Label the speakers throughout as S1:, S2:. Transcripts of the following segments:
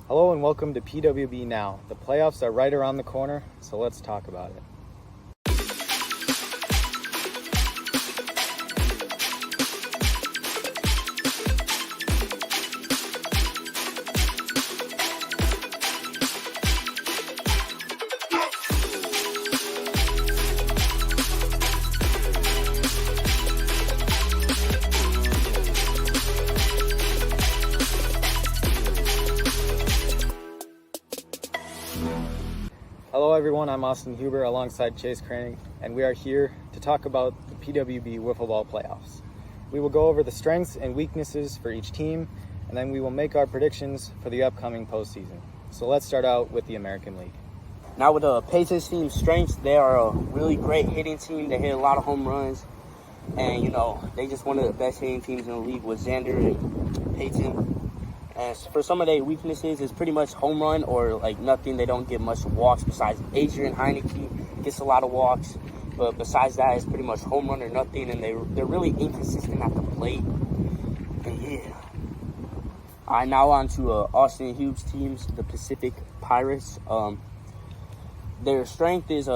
S1: Hello and welcome to PWB Now. The playoffs are right around the corner, so let's talk about it. Hello everyone, I'm Austin Huber alongside Chase Cranig, and we are here to talk about the PWB Wiffle Ball Playoffs. We will go over the strengths and weaknesses for each team, and then we will make our predictions for the upcoming postseason. So let's start out with the American League.
S2: Now with the Pacers team's strengths, they are a really great hitting team. They hit a lot of home runs, and they just one of the best hitting teams in the league with Xander and Peyton. And for some of their weaknesses, it's pretty much home run or like nothing. They don't get much walks besides Adrian Heineke gets a lot of walks. But besides that, it's pretty much home run or nothing. And they're really inconsistent at the plate. And yeah. All right, now on to Austin Hughes' teams, the Pacific Pirates. Their strength is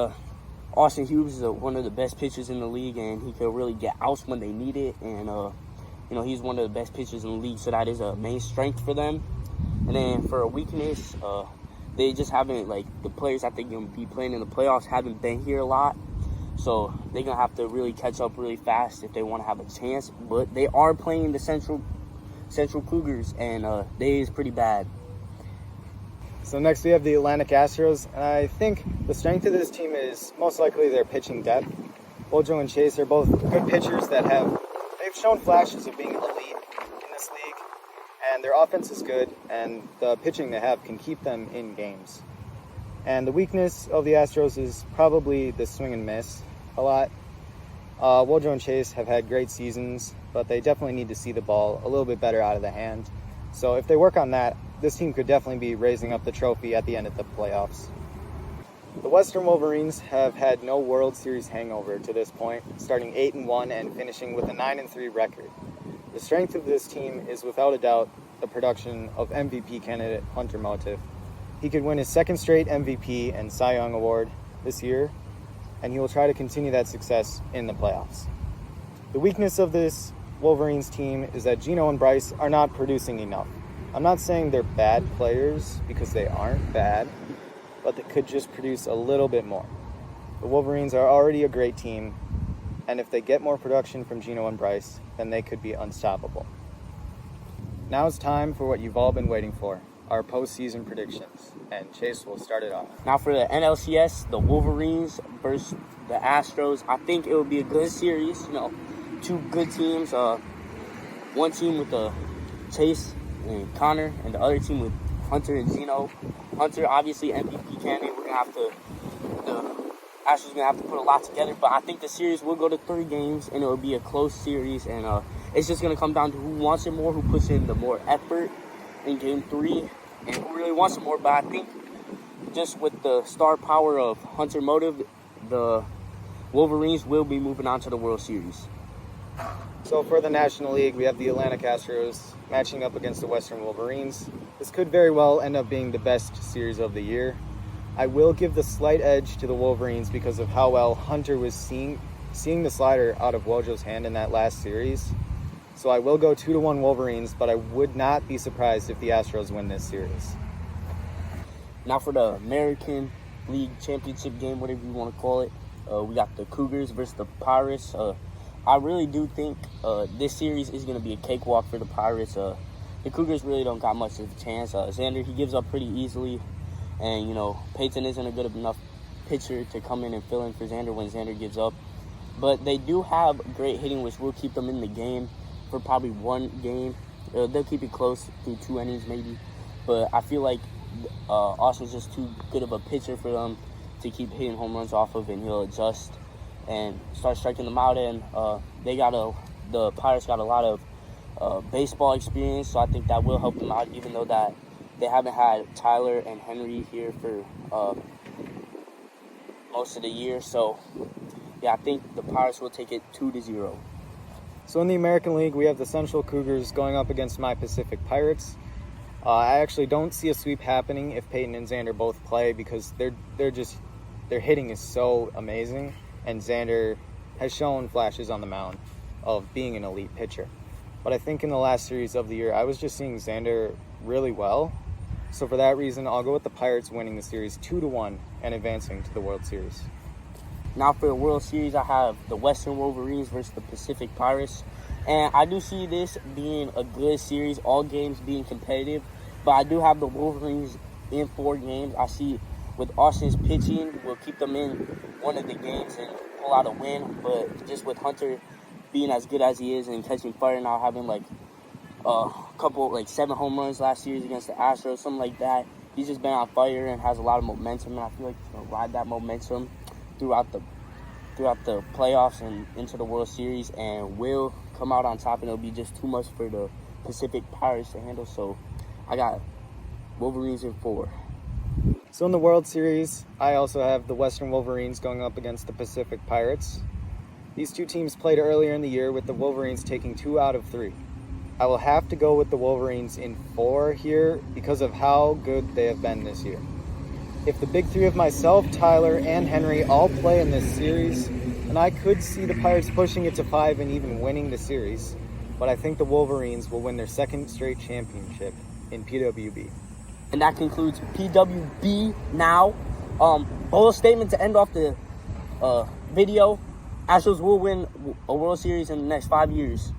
S2: Austin Hughes is one of the best pitchers in the league, and he can really get outs when they need it. And he's one of the best pitchers in the league, so that is a main strength for them. And then for a weakness, they just haven't, the players that they're going to be playing in the playoffs haven't been here a lot. So they're going to have to really catch up really fast if they want to have a chance. But they are playing the Central Cougars, and they is pretty bad.
S1: So next we have the Atlantic Astros, and I think the strength of this team is most likely their pitching depth. Wojo and Chase are both good pitchers that they've shown flashes of being elite in this league, and their offense is good, and the pitching they have can keep them in games. And the weakness of the Astros is probably the swing and miss a lot. Wojo and Chase have had great seasons, but they definitely need to see the ball a little bit better out of the hand. So if they work on that, this team could definitely be raising up the trophy at the end of the playoffs. The Western Wolverines have had no World Series hangover to this point, starting 8-1 and finishing with a 9-3 record. The strength of this team is without a doubt the production of MVP candidate Hunter Motive. He could win his second straight MVP and Cy Young Award this year, and he will try to continue that success in the playoffs. The weakness of this Wolverines team is that Gino and Bryce are not producing enough. I'm not saying they're bad players, because they aren't bad, but they could just produce a little bit more. The Wolverines are already a great team, and if they get more production from Gino and Bryce, then they could be unstoppable. Now it's time for what you've all been waiting for, our postseason predictions, and Chase will start it off.
S2: Now for the NLCS, the Wolverines versus the Astros. I think it will be a good series. Two good teams. One team with Chase and Connor, and the other team with Hunter and Gino. Hunter, obviously MVP candidate. The Astros gonna have to put a lot together, but I think the series will go to 3 games, and it will be a close series. And it's just gonna come down to who wants it more, who puts in the more effort in Game 3, and who really wants it more. But I think just with the star power of Hunter Motive, the Wolverines will be moving on to the World Series.
S1: So for the National League, we have the Atlantic Astros matching up against the Western Wolverines. This could very well end up being the best series of the year. I will give the slight edge to the Wolverines because of how well Hunter was seeing the slider out of Wojo's hand in that last series. So I will go 2-1 Wolverines, but I would not be surprised if the Astros win this series.
S2: Now for the American League Championship game, whatever you want to call it, we got the Cougars versus the Pirates. I really do think this series is going to be a cakewalk for the Pirates. The Cougars really don't got much of a chance. Xander, he gives up pretty easily. And, Peyton isn't a good enough pitcher to come in and fill in for Xander when Xander gives up. But they do have great hitting, which will keep them in the game for probably 1 game. They'll keep it close through 2 innings maybe. But I feel like Austin's just too good of a pitcher for them to keep hitting home runs off of, and he'll adjust and start striking them out. And the Pirates got a lot of baseball experience, so I think that will help them out, even though that they haven't had Tyler and Henry here for most of the year. So yeah, I think the Pirates will take it 2-0.
S1: So in the American League, we have the Central Cougars going up against my Pacific Pirates. I actually don't see a sweep happening if Peyton and Xander both play because their hitting is so amazing, and Xander has shown flashes on the mound of being an elite pitcher. But I think in the last series of the year, I was just seeing Xander really well. So for that reason, I'll go with the Pirates winning the series 2-1 and advancing to the World Series.
S2: Now for the World Series, I have the Western Wolverines versus the Pacific Pirates. And I do see this being a good series, all games being competitive. But I do have the Wolverines in 4 games. I see with Austin's pitching, we'll keep them in one of the games and pull out a win. But just with Hunter being as good as he is and catching fire now, having like a couple, like 7 home runs last series against the Astros, something like that. He's just been on fire and has a lot of momentum. And I feel like he's going to ride that momentum throughout the playoffs and into the World Series, and will come out on top, and it'll be just too much for the Pacific Pirates to handle. So I got Wolverines in 4.
S1: So in the World Series, I also have the Western Wolverines going up against the Pacific Pirates. These two teams played earlier in the year with the Wolverines taking 2 out of 3. I will have to go with the Wolverines in 4 here because of how good they have been this year. If the big 3 of myself, Tyler, and Henry all play in this series, then I could see the Pirates pushing it to 5 and even winning the series. But I think the Wolverines will win their 2nd straight championship in PWB.
S2: And that concludes PWB Now. Bold statement to end off the video. Astros will win a World Series in the next 5 years.